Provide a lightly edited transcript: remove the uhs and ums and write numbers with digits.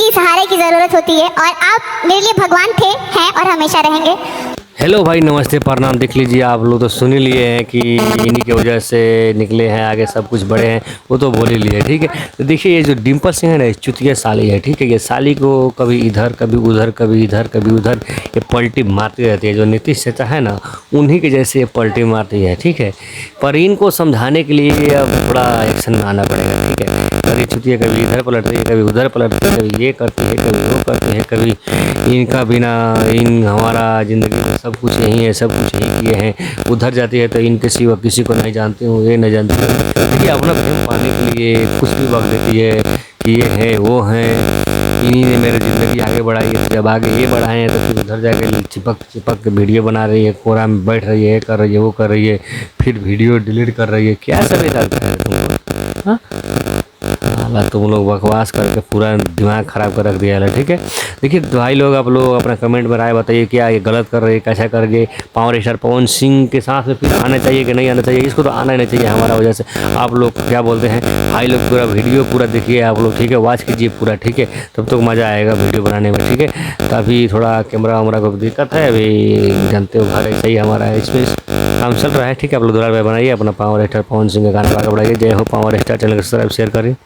ही सहारे की ज़रूरत होती है और आप मेरे लिए भगवान थे, हैं और हमेशा रहेंगे। हेलो भाई, नमस्ते, प्रणाम। देख लीजिए, आप लोग तो सुन ही लिए हैं कि इन्हीं की वजह से निकले हैं आगे, सब कुछ बड़े हैं, वो तो बोल ही लिए। ठीक है, तो देखिए ये जो डिम्पल सिंह है ना, चुतिया साली है। ठीक है, ये साली को कभी इधर कभी उधर, कभी इधर कभी उधर, ये पलटी मारती रहती है। जो नीतीश चाचा है ना, उन्हीं के जैसे ये पलटी मारती है। ठीक है, पर इनको समझाने के लिए अब बड़ा एक्शन में आना पड़ेगा। ठीक है, कभी चुतिया कभी इधर पलटती है, कभी उधर पलटती है, कभी ये करती है, कभी वो करती है, कभी इनका बिना इन हमारा ज़िंदगी में सब कुछ यही है, सब कुछ यही किए हैं। उधर जाती है तो इनके सिवा किसी को नहीं जानती हूँ, ये नहीं जानती हूँ। देखिए, अपना प्रेम पाने के लिए कुछ भी वक्त देती है कि ये है वो है, इन्हीं ने मेरी ज़िंदगी आगे बढ़ाई है। जब आगे ये बढ़ाए हैं तो फिर उधर जाके चिपक चिपक के वीडियो बना रही है, कोरा में बैठ रही है, कर रही है, वो कर रही है, फिर वीडियो डिलीट कर रही है। क्या सब चलता है तुमको? हाँ, तुम लोग बकवास करके पूरा दिमाग ख़राब कर रख दिया है। ठीक है, देखिए भाई लोग, आप लोग अपना कमेंट में राय बताइए, क्या ये गलत कर रहे हैं, कैसा कर रहे? पावर स्टार पवन सिंह के साथ में फिर आना चाहिए कि नहीं आना चाहिए? इसको तो आना ही नहीं चाहिए हमारा वजह से। आप लोग क्या बोलते हैं भाई लोग? पूरा वीडियो पूरा देखिए आप लोग, ठीक है, वॉच कीजिए पूरा। ठीक है, तब तो मज़ा आएगा वीडियो बनाने में। ठीक है, तो अभी थोड़ा कैमरा वैमरा को दिक्कत है, अभी जानते हो घर ऐसे ही हमारा है, इसमें काम चल रहा है। ठीक है, आप लोग दोबारा बनाइए, अपना पावर स्टार पवन सिंह का गाना आगे बढ़ाइए। जय हो पावर स्टार, चैनल को सब्सक्राइब शेयर करिए।